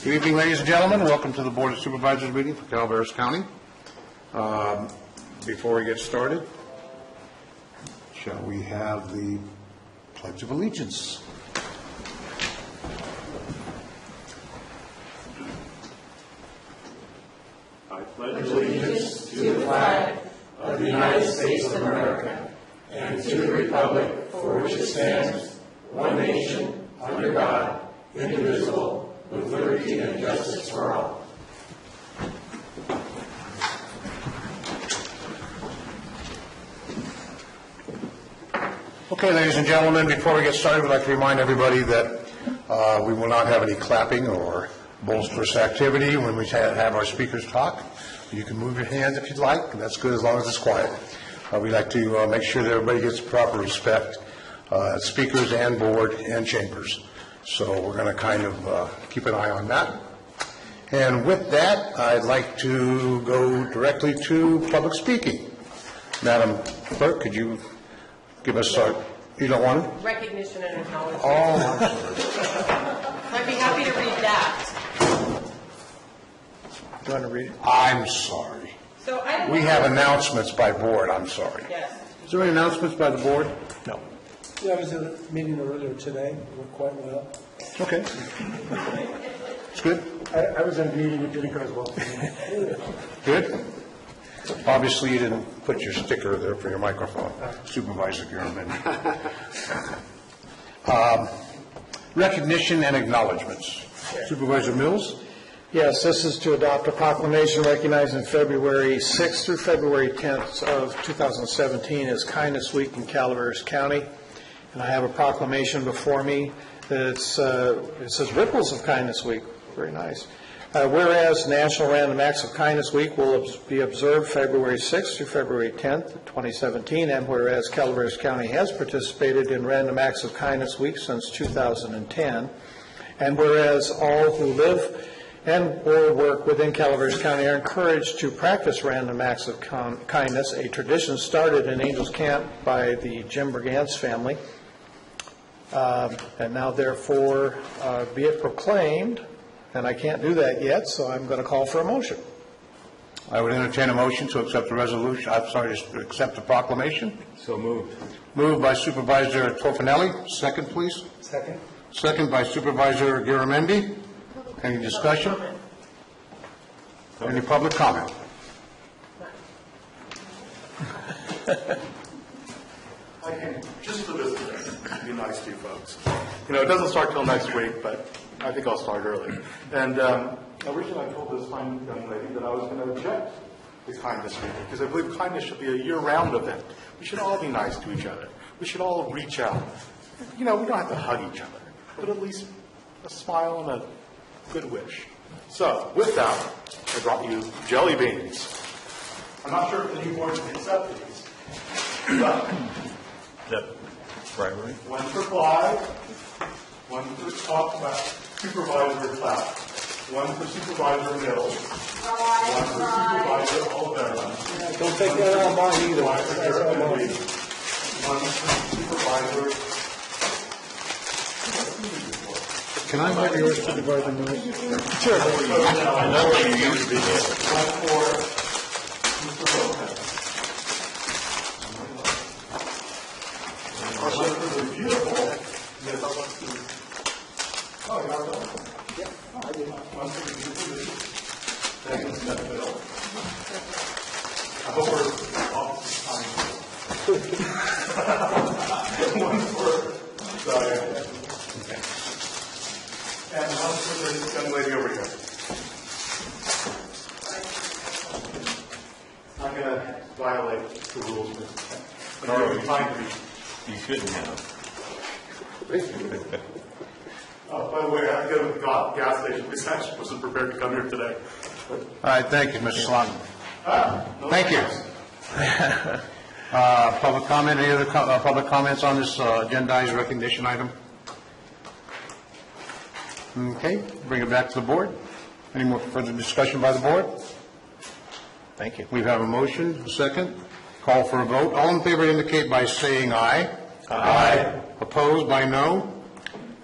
Good evening, ladies and gentlemen. Welcome to the Board of Supervisors meeting for Calaveras County. Before we get started, shall we have the Pledge of Allegiance? I pledge allegiance to the flag of the United States of America and to the republic for which it stands, one nation, under God, indivisible, with liberty and justice for all. Okay, ladies and gentlemen, before we get started, we'd like to remind everybody that we will not have any clapping or boisterous activity when we have our speakers talk. You can move your hands if you'd like, and that's good as long as it's quiet. We like to make sure that everybody gets proper respect, speakers and board and chambers. So we're going to kind of keep an eye on that. And with that, I'd like to go directly to public speaking. Madam Clerk, could you give us you don't want it? Recognition and acknowledgement. Oh. I'd be happy to read that. Do you want to read it? I'm sorry. So we have announcements by board. I'm sorry. Yes. Is there any announcements by the board? No. Yeah, I was in a meeting earlier today. It went quite well. Okay. It's good? I was in a meeting, it didn't go as well. Good? Obviously, you didn't put your sticker there for your microphone. Supervisor Gurman. Recognition and acknowledgments. Supervisor Mills? Yes, this is to adopt a proclamation recognizing February 6th through February 10th of 2017 as Kindness Week in Calaveras County. And I have a proclamation before me that it says Ripples of Kindness Week. Very nice. Whereas National Random Acts of Kindness Week will be observed February 6th through February 10th, 2017, and whereas Calaveras County has participated in Random Acts of Kindness Week since 2010, and whereas all who live and or work within Calaveras County are encouraged to practice random acts of kindness, a tradition started in Angels Camp by the Jim Brigance family, and now therefore be it proclaimed. And I can't do that yet, so I'm going to call for a motion. I would entertain a motion to accept the resolution. I'm sorry, to accept the proclamation. So moved. Moved by Supervisor Tofinelli. Second, please. Second. Second by Supervisor Garamendi. Any discussion? Any public comment? I came just for this today, to be nice to you folks. You know, it doesn't start till next week, but I think I'll start early. And originally I told this fine young lady that I was going to object to Kindness Week because I believe kindness should be a year-round event. We should all be nice to each other. We should all reach out. You know, we don't have to hug each other, but at least a smile and a good wish. So, with that, I brought you jelly beans. I'm not sure if the new board can accept these, but one for Clyde, one for Supervisor Clapp, one for Supervisor Mills, one for Supervisor Olivera. Don't take that out of mine either. One for Supervisor. Can I have yours, Supervisor Mills? Sure. I know where you used to be. One for Mr. Lopez. One for the beautiful Ms. Oh, you are done? Yeah. Oh, I did. One for the beautiful. Thank you, Mr. Bill. I hope we're off One for Diane. And one for this young lady over here. I'm going to violate the rules. But you're behind me. You shouldn't have. By the way, I have to go to the gas station because I actually wasn't prepared to come here today. All right, thank you, Mr. Sloan. No Thank you. Public comment, any other public comments on this agendized recognition item? Okay, bring it back to the board. Any more further discussion by the board? Thank you. We have a motion, a second. Call for a vote. All in favor indicate by saying aye. Aye. Opposed by no?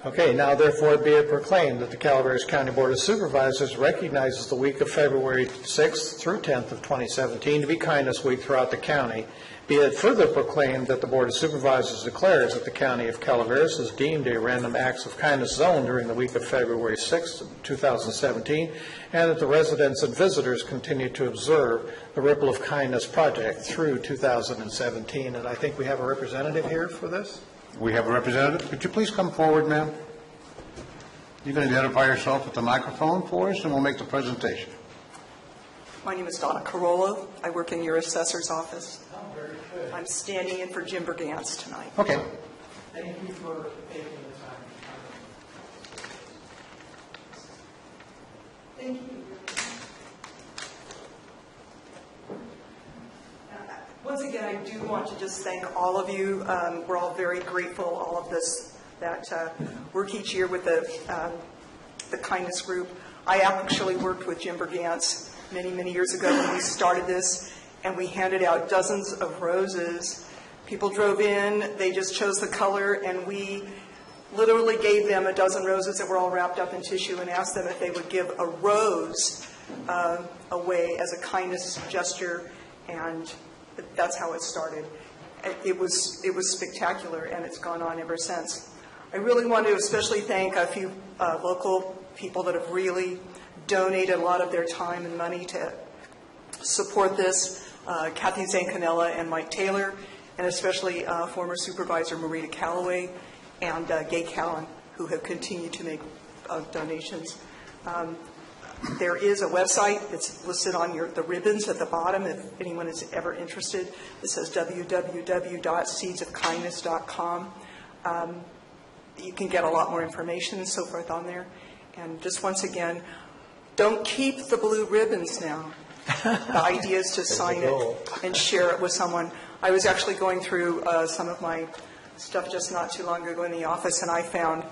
Okay, now therefore be it proclaimed that the Calaveras County Board of Supervisors recognizes the week of February 6th through 10th of 2017 to be Kindness Week throughout the county. Be it further proclaimed that the Board of Supervisors declares that the County of Calaveras is deemed a random acts of kindness zone during the week of February 6th, 2017, and that the residents and visitors continue to observe the Ripple of Kindness project through 2017. And I think we have a representative here for this. We have a representative. Could you please come forward, ma'am? You can identify yourself at the microphone for us, and we'll make the presentation. My name is Donna Carollo. I work in your assessor's office. I'm standing in for Jim Bergantz tonight. Okay. Thank you for taking the time. Thank you. Once again, I do want to just thank all of you. We're all very grateful, all of this, that work each year with the Kindness Group. I actually worked with Jim Bergantz many, many years ago when we started this, and we handed out dozens of roses. People drove in, they just chose the color, and we literally gave them a dozen roses that were all wrapped up in tissue and asked them if they would give a rose away as a kindness gesture, and that's how it started. It was spectacular, and it's gone on ever since. I really want to especially thank a few local people that have really donated a lot of their time and money to support this. Kathy Zancanella and Mike Taylor, and especially former Supervisor Marita Calloway and Gay Callan, who have continued to make donations. There is a website that's listed on the ribbons at the bottom if anyone is ever interested. It says www.seedsofkindness.com. You can get a lot more information and so forth on there. And just once again, don't keep the blue ribbons now. The idea is to sign it and share it with someone. I was actually going through some of my stuff just not too long ago in the office, and I found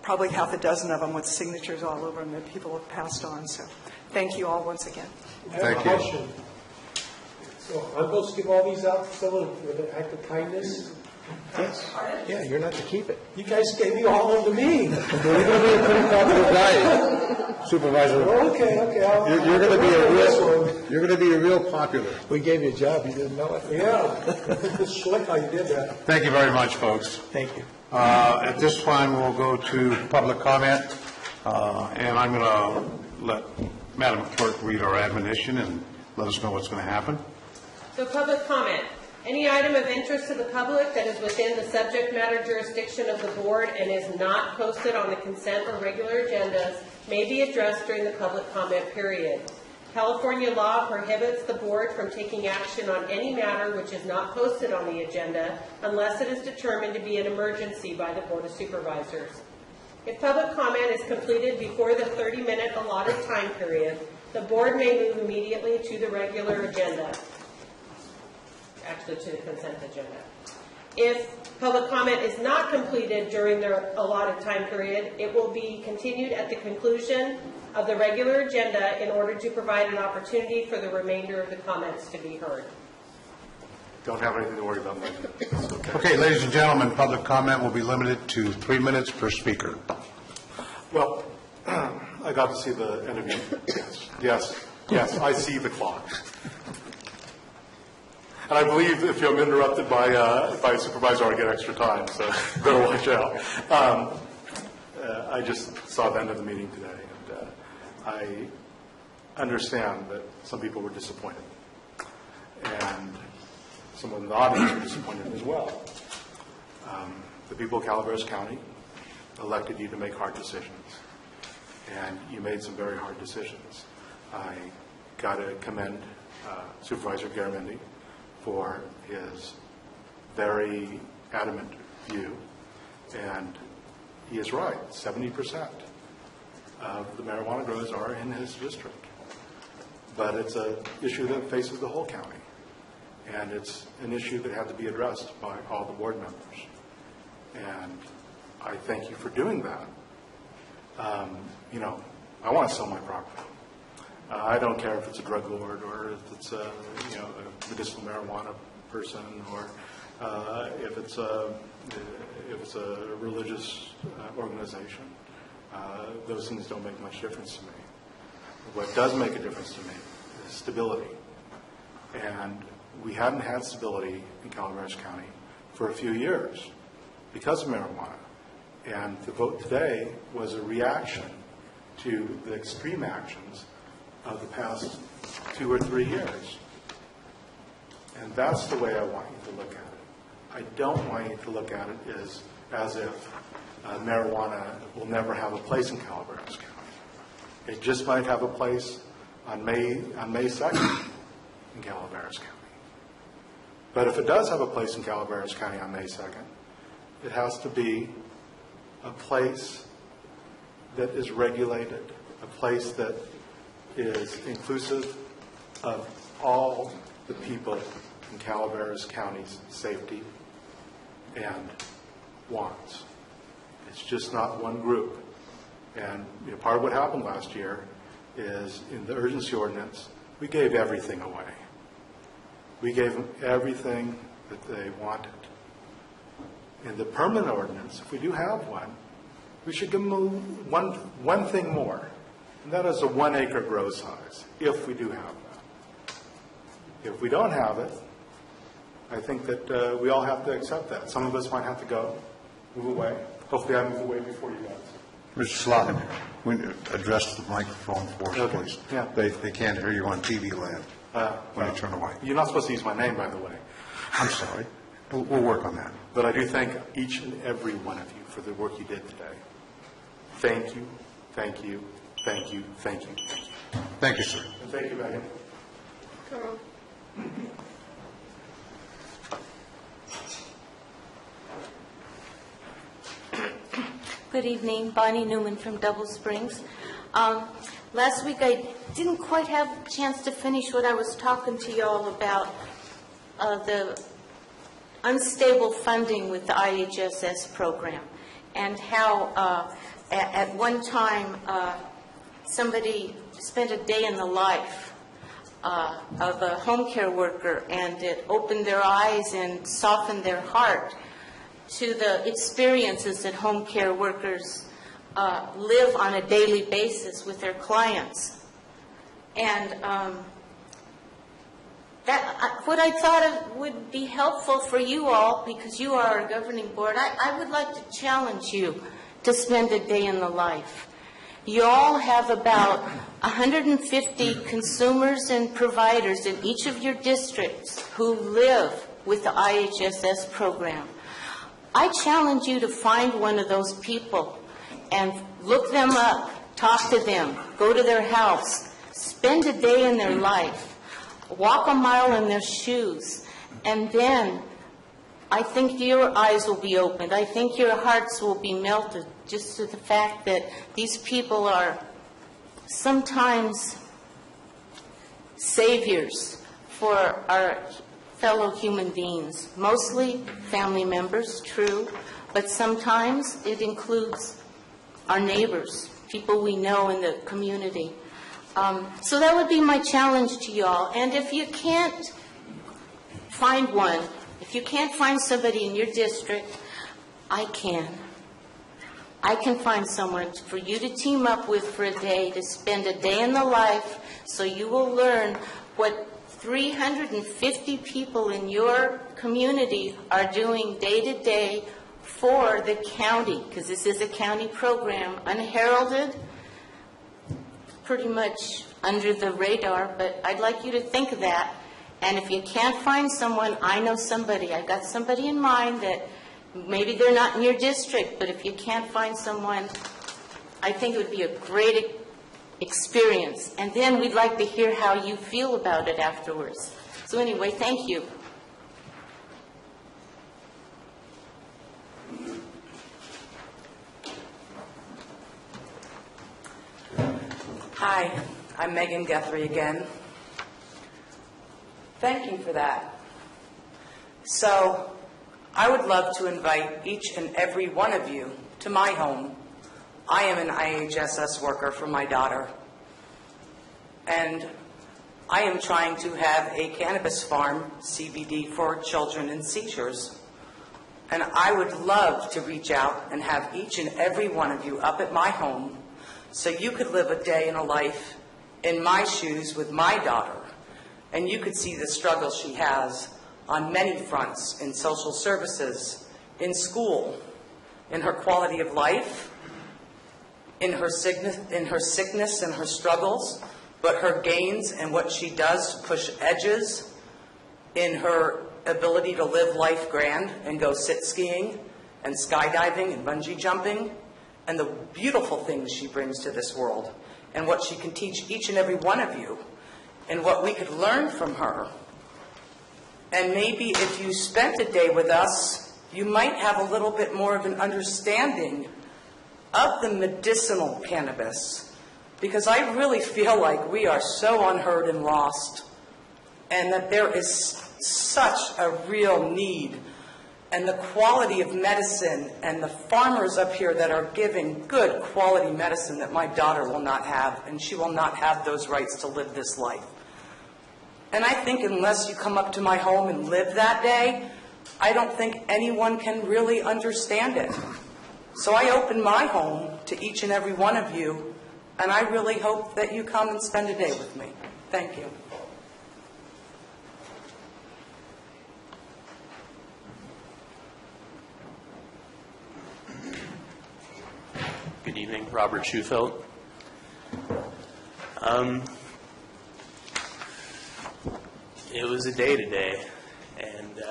probably half a dozen of them with signatures all over them that people have passed on. So thank you all once again. Thank you. I have a question. So I'm supposed to give all these out to someone with an act of kindness? Yes. Yeah, you're not to keep it. You guys gave me all of them to me. You're going to be a pretty popular guy, Supervisor. Okay. You're going to be a real popular. We gave you a job. You didn't know it. Yeah. It's slick how you did that. Thank you very much, folks. Thank you. At this time, we'll go to public comment, and I'm going to let Madam Clerk read our admonition and let us know what's going to happen. So public comment. Any item of interest to the public that is within the subject matter jurisdiction of the board and is not posted on the consent or regular agendas may be addressed during the public comment period. California law prohibits the board from taking action on any matter which is not posted on the agenda unless it is determined to be an emergency by the Board of Supervisors. If public comment is completed before the 30-minute allotted time period, the board may move immediately to the regular agenda. Actually, to the consent agenda. If public comment is not completed during the allotted time period, it will be continued at the conclusion of the regular agenda in order to provide an opportunity for the remainder of the comments to be heard. Don't have anything to worry about. It's okay. Okay, ladies and gentlemen, public comment will be limited to 3 minutes per speaker. Well, I got to see the end of you. Yes, I see the clock. And I believe if I'm interrupted by a supervisor, I get extra time, so better watch out. I just saw the end of the meeting today, and I understand that some people were disappointed, and some of the audience were disappointed as well. The people of Calaveras County elected you to make hard decisions, and you made some very hard decisions. I got to commend Supervisor Garamendi for his very adamant view, and he is right. 70% of the marijuana growers are in his district, but it's an issue that faces the whole county, and it's an issue that had to be addressed by all the board members, and I thank you for doing that. I want to sell my property. I don't care if it's a drug lord or if it's a medicinal marijuana person or if it's a religious organization. Those things don't make much difference to me. What does make a difference to me is stability. And we hadn't had stability in Calaveras County for a few years because of marijuana. And the vote today was a reaction to the extreme actions of the past 2 or 3 years. And that's the way I want you to look at it. I don't want you to look at it as if marijuana will never have a place in Calaveras County. It just might have a place on May 2nd in Calaveras County. But if it does have a place in Calaveras County on May 2nd, it has to be a place that is regulated, a place that is inclusive of all the people in Calaveras County's safety and wants. It's just not one group. And part of what happened last year is in the urgency ordinance, we gave everything away. We gave them everything that they wanted. In the permanent ordinance, if we do have one, we should give them one thing more, and that is a 1 acre grow size, if we do have that. If we don't have it, I think that we all have to accept that. Some of us might have to go, move away. Hopefully I move away before you guys. Mr. Slotnick, we address the microphone for us, Okay. please. Yeah. They can't hear you on TV land when you turn away. You're not supposed to use my name, by the way. I'm sorry. We'll work on that. But I do thank each and every one of you for the work you did today. Thank you, thank you, thank you, thank you, thank you. Thank you, sir. And thank you, Megan. Carl. Good evening, Bonnie Newman from Double Springs. Last week I didn't quite have a chance to finish what I was talking to you all about, the unstable funding with the IHSS program, and how at one time somebody spent a day in the life of a home care worker, and it opened their eyes and softened their heart to the experiences that home care workers live on a daily basis with their clients. And what I thought would be helpful for you all, because you are our governing board, I would like to challenge you to spend a day in the life. You all have about 150 consumers and providers in each of your districts who live with the IHSS program. I challenge you to find one of those people and look them up, talk to them, go to their house, spend a day in their life, walk a mile in their shoes, and then I think your eyes will be opened. I think your hearts will be melted just to the fact that these people are sometimes saviors for our fellow human beings, mostly family members, true, but sometimes it includes our neighbors, people we know in the community. So that would be my challenge to y'all. And if you can't find one, if you can't find somebody in your district, I can. I can find someone for you to team up with for a day, to spend a day in the life, so you will learn what 350 people in your community are doing day to day for the county, because this is a county program, unheralded, pretty much under the radar, but I'd like you to think of that. And if you can't find someone, I know somebody. I've got somebody in mind that maybe they're not in your district, but if you can't find someone, I think it would be a great experience. And then we'd like to hear how you feel about it afterwards. So anyway, thank you. Hi, I'm Megan Guthrie again. Thank you for that. So, I would love to invite each and every one of you to my home. I am an IHSS worker for my daughter. And I am trying to have a cannabis farm, CBD, for children in seizures. And I would love to reach out and have each and every one of you up at my home so you could live a day in a life in my shoes with my daughter. And you could see the struggle she has on many fronts, in social services, in school, in her quality of life, in her sickness and her struggles, but her gains and what she does to push edges, in her ability to live life grand and go sit skiing and skydiving and bungee jumping, and the beautiful things she brings to this world, and what she can teach each and every one of you, and what we could learn from her. And maybe if you spent a day with us, you might have a little bit more of an understanding of the medicinal cannabis, because I really feel like we are so unheard and lost, and that there is such a real need, and the quality of medicine, and the farmers up here that are giving good quality medicine that my daughter will not have, and she will not have those rights to live this life. And I think unless you come up to my home and live that day, I don't think anyone can really understand it. So I open my home to each and every one of you, and I really hope that you come and spend a day with me. Thank you. Good evening, Robert Schufelt. It was a day today, and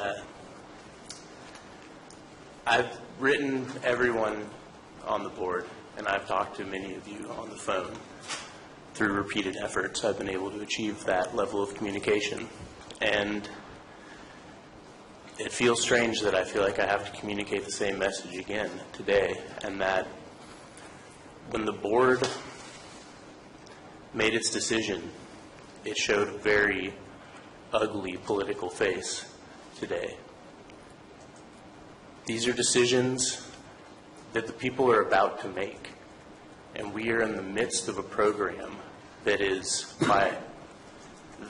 I've written everyone on the board, and I've talked to many of you on the phone. Through repeated efforts, I've been able to achieve that level of communication, and it feels strange that I feel like I have to communicate the same message again today, and that when the board made its decision, it showed a very ugly political face today. These are decisions that the people are about to make, and we are in the midst of a program that is by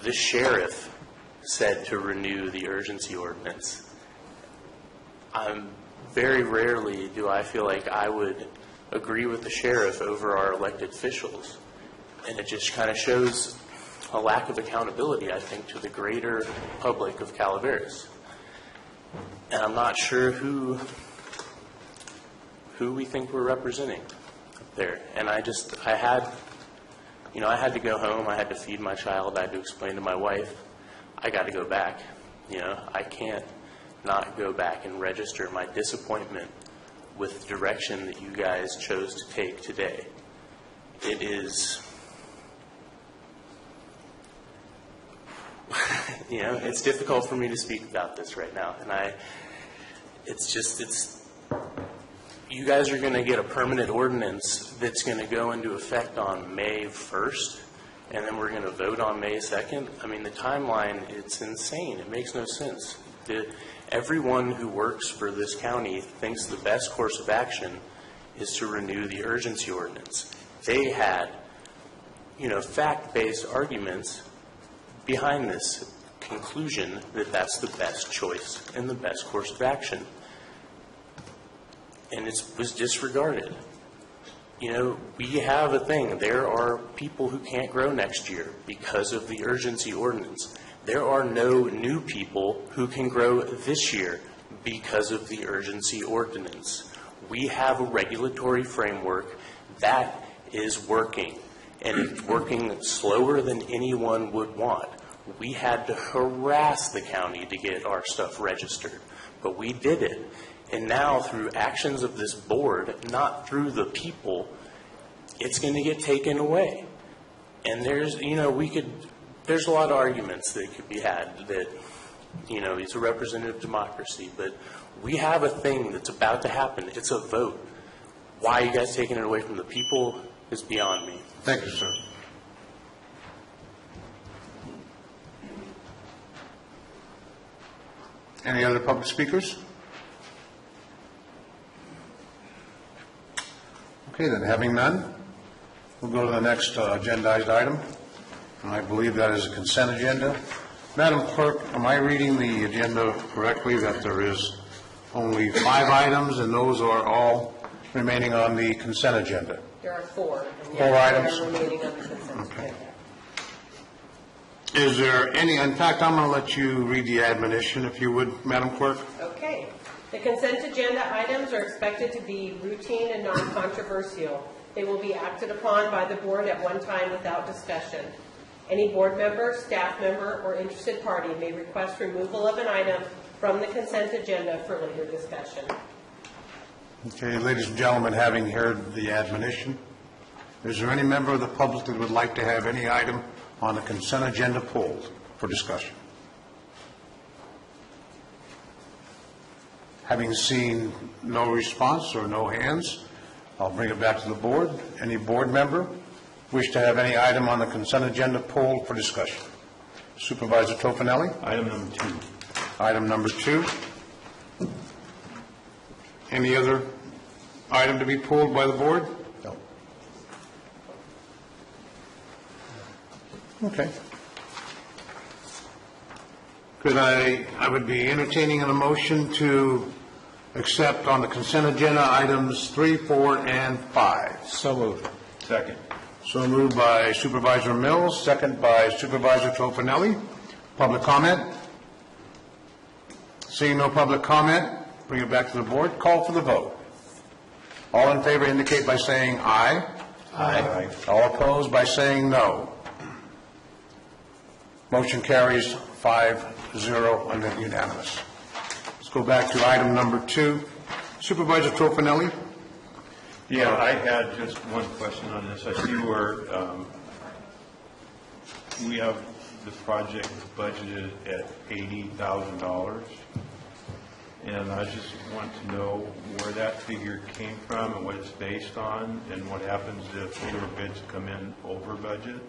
the sheriff said to renew the urgency ordinance. Very rarely do I feel like I would agree with the sheriff over our elected officials. And it just kind of shows a lack of accountability, I think, to the greater public of Calaveras. And I'm not sure who we think we're representing up there. And I had to go home. I had to feed my child. I had to explain to my wife, I got to go back. I can't not go back and register my disappointment with the direction that you guys chose to take today. It is, it's difficult for me to speak about this right now. And you guys are going to get a permanent ordinance that's going to go into effect on May 1st, and then we're going to vote on May 2nd. I mean, the timeline, it's insane. It makes no sense. Everyone who works for this county thinks the best course of action is to renew the urgency ordinance. They had, fact-based arguments behind this conclusion that that's the best choice and the best course of action. And it was disregarded. We have a thing. There are people who can't grow next year because of the urgency ordinance. There are no new people who can grow this year because of the urgency ordinance. We have a regulatory framework that is working, and it's working slower than anyone would want. We had to harass the county to get our stuff registered, but we did it. And now, through actions of this board, not through the people, it's going to get taken away. And there's a lot of arguments that could be had that, it's a representative democracy, but we have a thing that's about to happen. It's a vote. Why you guys taking it away from the people is beyond me. Thank you, sir. Any other public speakers? Okay, then, having none, we'll go to the next agendized item. And I believe that is a consent agenda. Madam Clerk, am I reading the agenda correctly that there is only 5 items and those are all remaining on the consent agenda? There are 4. and 4 items? They are remaining on the consent agenda. Is there any, in fact, I'm going to let you read the admonition, if you would, Madam Clerk. Okay. The consent agenda items are expected to be routine and non-controversial. They will be acted upon by the board at one time without discussion. Any board member, staff member, or interested party may request removal of an item from the consent agenda for later discussion. Okay, ladies and gentlemen, having heard the admonition, is there any member of the public that would like to have any item on the consent agenda pulled for discussion? Having seen no response or no hands, I'll bring it back to the board. Any board member wish to have any item on the consent agenda pulled for discussion? Supervisor Tofinelli? Item number 2. Item number 2. Any other item to be pulled by the board? No. Okay. Could I would be entertaining a motion to accept on the consent agenda items 3, 4, and 5. So moved. Second. So moved by Supervisor Mills, second by Supervisor Tofinelli. Public comment? Seeing no public comment, bring it back to the board. Call for the vote. All in favor indicate by saying aye. Aye. All opposed by saying no. Motion carries 5-0 and then unanimous. Let's go back to item number 2. Supervisor Tofinelli? Yeah, I had just one question on this. I see where we have the project budgeted at $80,000. And I just want to know where that figure came from and what it's based on, and what happens if fewer bids come in over budget.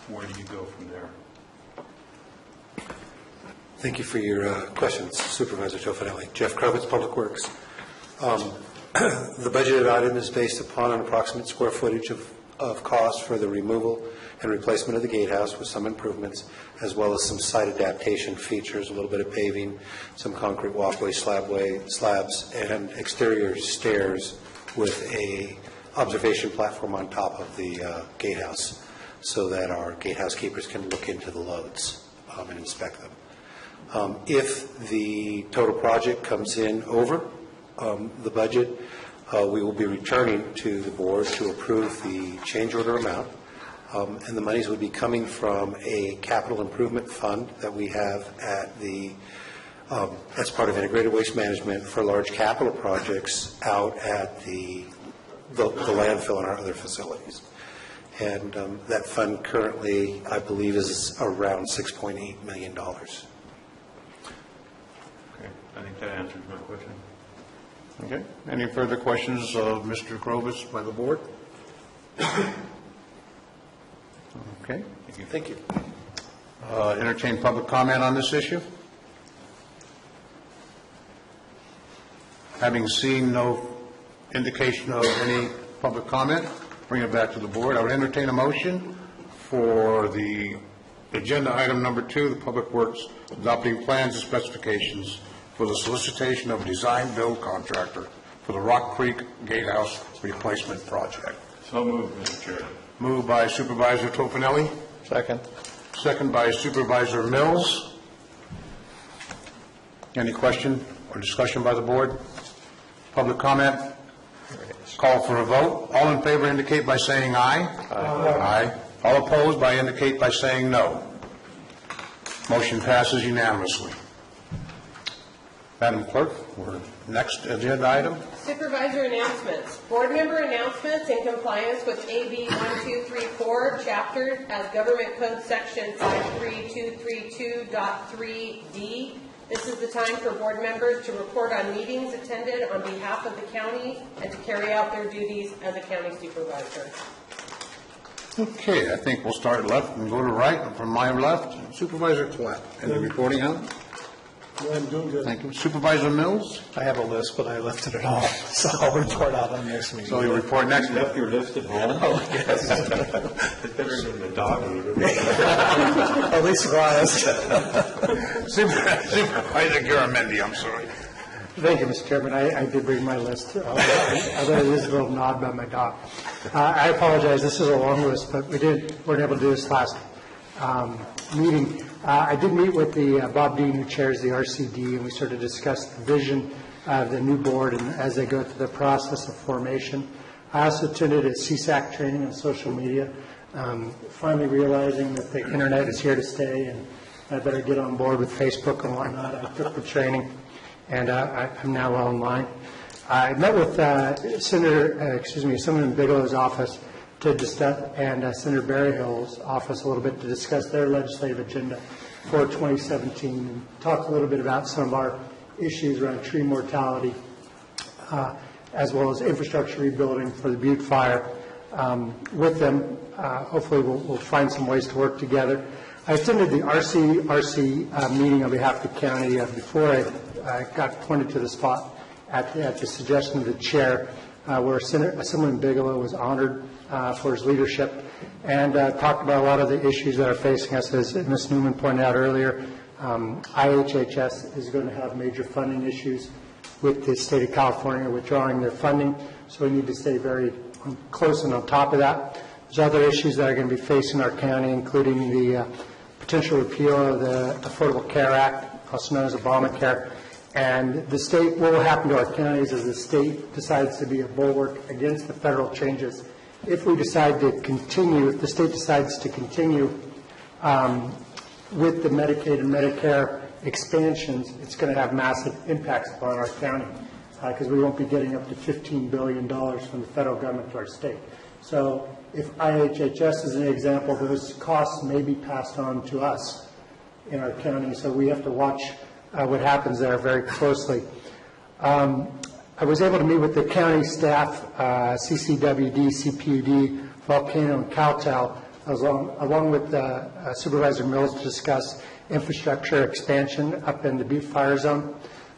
Where do you go from there? Thank you for your questions, Supervisor Tofinelli. Jeff Kravitz, Public Works. The budgeted item is based upon an approximate square footage of cost for the removal and replacement of the gatehouse with some improvements, as well as some site adaptation features, a little bit of paving, some concrete walkway, slabs, and exterior stairs with a observation platform on top of the gatehouse, so that our gatehouse keepers can look into the loads and inspect them. If the total project comes in over the budget, we will be returning to the board to approve the change order amount, and the monies would be coming from a capital improvement fund that we have at that's part of integrated waste management for large capital projects out at the landfill and our other facilities. And that fund currently, I believe, is around $6.8 million. Okay, I think that answers my question. Okay. Any further questions of Mr. Kravitz by the board? Okay. Thank you. Entertain public comment on this issue? Having seen no indication of any public comment, bring it back to the board. I would entertain a motion for the agenda item number 2, the Public Works adopting plans and specifications for the solicitation of a design-build contractor for the Rock Creek Gatehouse Replacement Project. So moved, Mr. Chair. Moved by Supervisor Tofinelli. Second. Second by Supervisor Mills. Any question or discussion by the board? Public comment? Call for a vote. All in favor indicate by saying aye. Aye. All opposed by indicate by saying no. Motion passes unanimously. Madam Clerk, we're next agenda item. Supervisor announcements. Board member announcements in compliance with AB 1234, chapter as Government Code Section 53232.3D. This is the time for board members to report on meetings attended on behalf of the county and to carry out their duties as a county supervisor. Okay, I think we'll start left and go to right. From my left, Supervisor Clapp. Any reporting on? I'm doing good. Thank you. Supervisor Mills? I have a list, but I left it at home, so I'll report out on next meeting. So you'll report next You week. left your list at home? Oh, yes. It's better than the dog. At least honest. Supervisor Garamendi, I'm sorry. Thank you, Mr. Chairman. I did bring my list, although it is a little gnawed by my dog. I apologize, this is a long list, but we weren't able to do this last meeting. I did meet with the Bob Dean, who chairs the RCD, and we sort of discussed the vision of the new board and as they go through the process of formation. I also attended a CSAC training on social media, finally realizing that the internet is here to stay and I better get on board with Facebook and whatnot. I took the training and I'm now online. I met with Senator Bigelow's office to discuss, and Senator Berryhill's office a little bit to discuss their legislative agenda for 2017 and talk a little bit about some of our issues around tree mortality, as well as infrastructure rebuilding for the Butte Fire. With them, hopefully we'll find some ways to work together. I attended the RC meeting on behalf of the county before I got appointed to the spot at the suggestion of the chair, where Assemblyman Bigelow was honored for his leadership and talked about a lot of the issues that are facing us. As Ms. Newman pointed out earlier, IHHS is going to have major funding issues with the state of California withdrawing their funding, so we need to stay very close and on top of that. There's other issues that are going to be facing our county, including the potential repeal of the Affordable Care Act, also known as Obamacare. And the state, what will happen to our counties is the state decides to be a bulwark against the federal changes. If we decide to continue, if the state decides to continue with the Medicaid and Medicare expansions, it's going to have massive impacts upon our county because we won't be getting up to $15 billion from the federal government to our state. So if IHHS is an example, those costs may be passed on to us in our county, so we have to watch what happens there very closely. I was able to meet with the county staff, CCWD, CPUD, Volcano, and CalTel, along with Supervisor Mills, to discuss infrastructure expansion up in the Butte Fire Zone,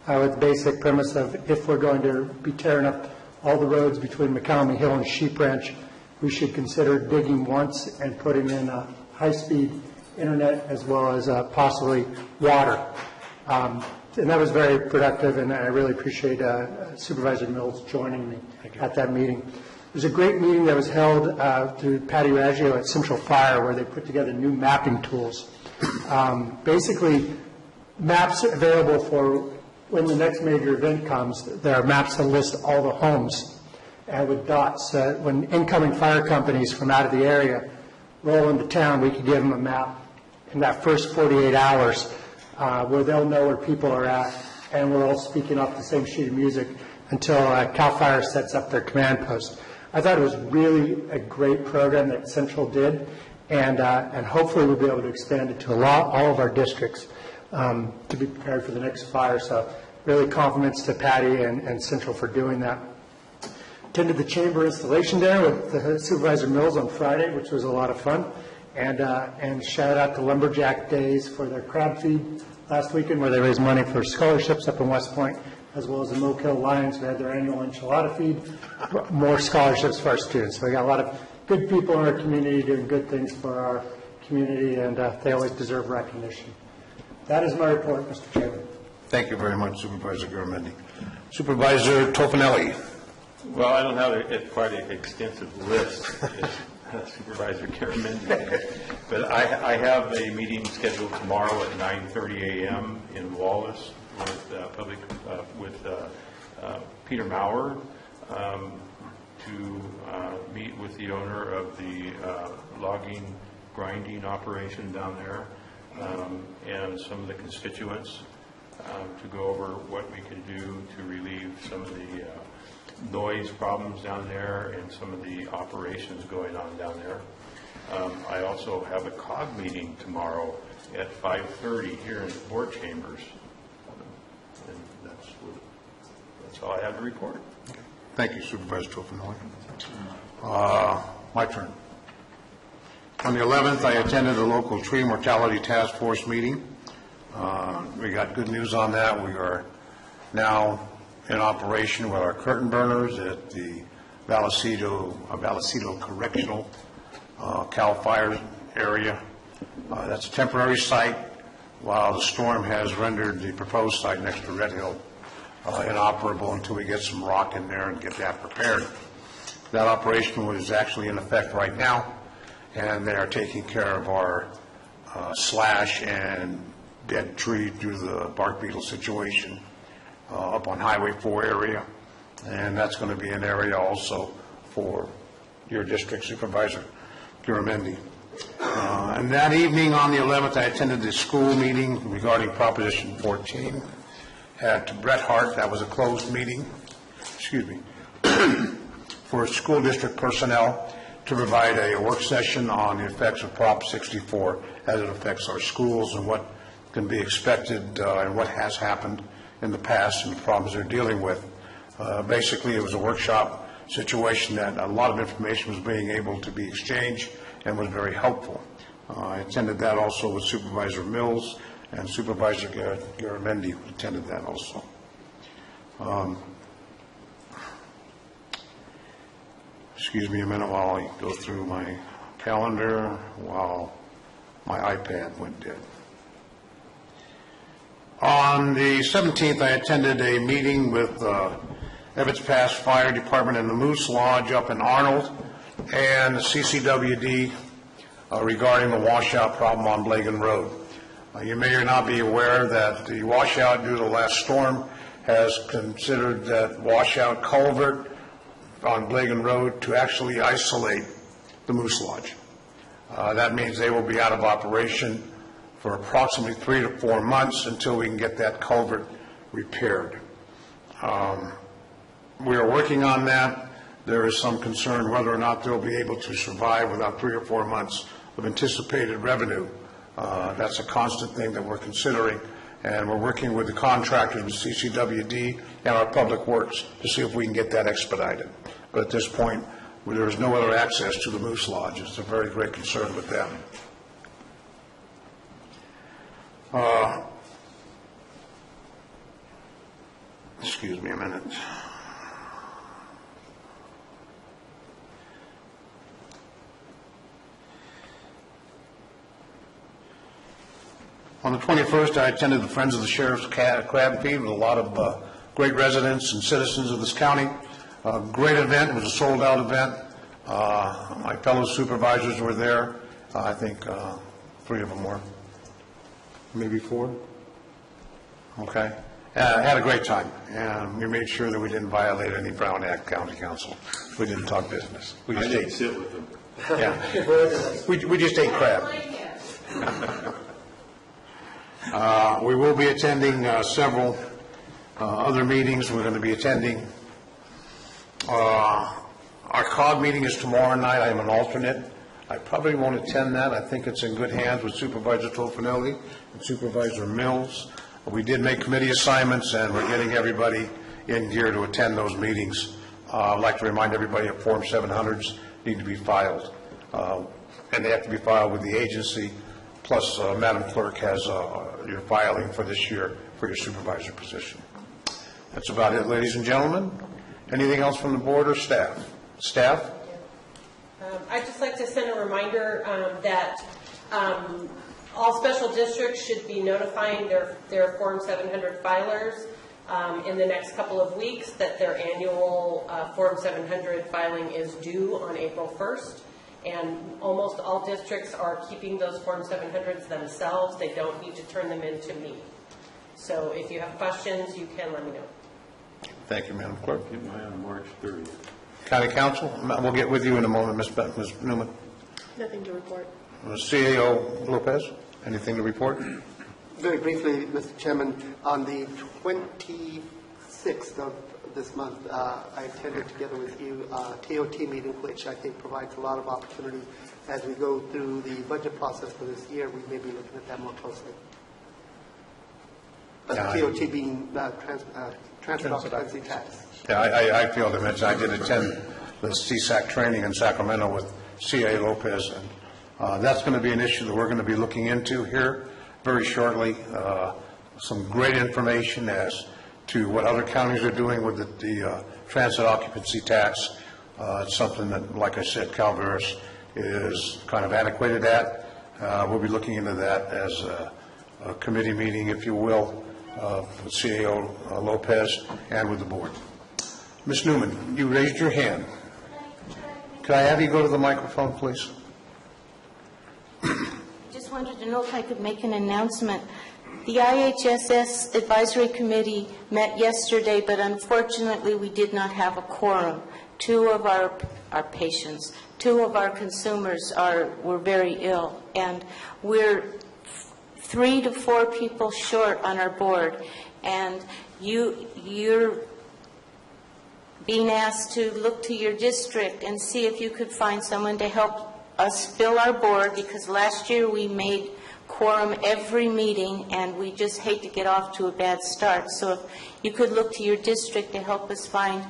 with the basic premise of if we're going to be tearing up all the roads between McCallum Hill and Sheep Ranch, we should consider digging once and putting in high-speed internet as well as possibly water. And that was very productive, and I really appreciate Supervisor Mills joining me at that meeting. There was a great meeting that was held through Patty Raggio at Central Fire, where they put together new mapping tools. Basically, maps available for when the next major event comes. There are maps that list all the homes with dots. When incoming fire companies from out of the area roll into town, we could give them a map in that first 48 hours where they'll know where people are at, and we're all speaking off the same sheet of music until CAL FIRE sets up their command post. I thought it was really a great program that Central did, and hopefully we'll be able to expand it to all of our districts to be prepared for the next fire. So really compliments to Patty and Central for doing that. Attended the chamber installation dinner with Supervisor Mills on Friday, which was a lot of fun. And shout out to Lumberjack Days for their crab feed last weekend, where they raised money for scholarships up in West Point, as well as the Mokill Lions, who had their annual enchilada feed, more scholarships for our students. So we got a lot of good people in our community doing good things for our community, and they always deserve recognition. That is my report, Mr. Chairman. Thank you very much, Supervisor Garamendi. Supervisor Tofinelli. Well, I don't have quite an extensive list as Supervisor Garamendi, but I have a meeting scheduled tomorrow at 9:30 a.m. in Wallace with Peter Maurer to meet with the owner of the logging grinding operation down there and some of the constituents to go over what we can do to relieve some of the noise problems down there and some of the operations going on down there. I also have a COG meeting tomorrow at 5:30 here in the board chambers. And that's all I have to report. Thank you, Supervisor Tofinelli. My turn. On the 11th, I attended a local tree mortality task force meeting. We got good news on that. We are now in operation with our curtain burners at the Vallecito Correctional CAL FIRE area. That's a temporary site while the storm has rendered the proposed site next to Red Hill inoperable until we get some rock in there and get that prepared. That operation is actually in effect right now, and they are taking care of our slash and dead tree due to the bark beetle situation up on Highway 4 area, and that's going to be an area also for your district supervisor, Garamendi. And that evening on the 11th, I attended the school meeting regarding Proposition 14 at Bret Hart. That was a closed meeting, for school district personnel to provide a work session on the effects of Prop 64 as it affects our schools and what can be expected and what has happened in the past and the problems they're dealing with. Basically, it was a workshop situation that a lot of information was being able to be exchanged and was very helpful. I attended that also with Supervisor Mills, and Supervisor Garamendi attended that also. Excuse me a minute while I go through my calendar while my iPad went dead. On the 17th, I attended a meeting with Ebbets Pass Fire Department and the Moose Lodge up in Arnold and the CCWD regarding the washout problem on Blagan Road. You may or not be aware that the washout due to the last storm has considered that washout culvert on Blagan Road to actually isolate the Moose Lodge. That means they will be out of operation for approximately 3 to 4 months until we can get that culvert repaired. We are working on that. There is some concern whether or not they'll be able to survive without 3 or 4 months of anticipated revenue. That's a constant thing that we're considering, and we're working with the contractors, with CCWD and our Public Works, to see if we can get that expedited. But at this point, there is no other access to the Moose Lodge. It's a very great concern with them. Excuse me a minute. On the 21st, I attended the Friends of the Sheriff's Crab Feed with a lot of great residents and citizens of this county. Great event. It was a sold-out event. My fellow supervisors were there. I think 3 of them were. Maybe 4? Okay. Had a great time, and we made sure that we didn't violate any Brown Act County Council. We didn't talk business. We just ate. Sit with them. Yeah. we just ate crab. We will be attending several other meetings. We're going to be attending. Our COG meeting is tomorrow night. I am an alternate. I probably won't attend that. I think it's in good hands with Supervisor Tofanelli and Supervisor Mills. We did make committee assignments, and we're getting everybody in gear to attend those meetings. I'd like to remind everybody that Form 700s need to be filed, and they have to be filed with the agency. Plus, Madam Clerk has your filing for this year for your supervisor position. That's about it, ladies and gentlemen. Anything else from the board or staff? Staff? I'd just like to send a reminder that all special districts should be notifying their Form 700 filers in the next couple of weeks that their annual Form 700 filing is due on April 1st. And almost all districts are keeping those Form 700s themselves. They don't need to turn them in to me. So if you have questions, you can let me know. Thank you, Madam Clerk. Get mine on March 30th. County Council, we'll get with you in a moment, Ms. Newman. Nothing to report. CAO Lopez, anything to report? Very briefly, Mr. Chairman, on the 26th of this month, I attended together with you a TOT meeting, which I think provides a lot of opportunity as we go through the budget process for this year. We may be looking at that more closely. TOT being transfer occupancy tax. Yeah, I feel to mention, I did attend the CSAC training in Sacramento with CA Lopez, and that's going to be an issue that we're going to be looking into here very shortly some great information as to what other counties are doing with the transit occupancy tax. It's something that, like I said, Calaveras is kind of antiquated at. We'll be looking into that as a committee meeting, if you will, with CAO Lopez and with the board. Ms. Newman, you raised your hand. Could I have you go to the microphone, please? Just wanted to know if I could make an announcement. The IHSS Advisory Committee met yesterday, but unfortunately we did not have a quorum. Two of our patients, two of our consumers were very ill, and we're 3 to 4 people short on our board, and you're being asked to look to your district and see if you could find someone to help us fill our board, because last year we made quorum every meeting and we just hate to get off to a bad start. So if you could look to your district to help us find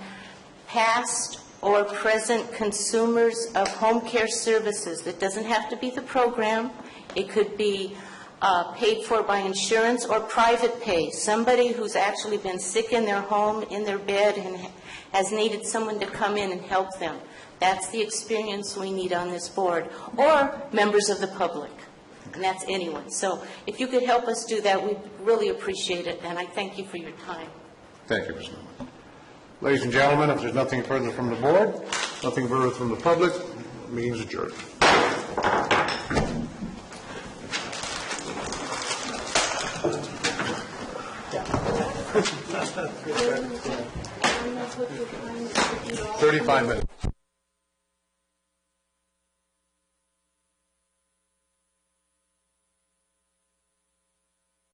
past or present consumers of home care services. That doesn't have to be the program. It could be paid for by insurance or private pay. Somebody who's actually been sick in their home, in their bed, and has needed someone to come in and help them. That's the experience we need on this board. Or members of the public. And that's anyone. So if you could help us do that, we'd really appreciate it. And I thank you for your time. Thank you, Ms. Newman. Ladies and gentlemen, if there's nothing further from the board, nothing further from the public, the meeting's adjourned. Yeah. 35 minutes.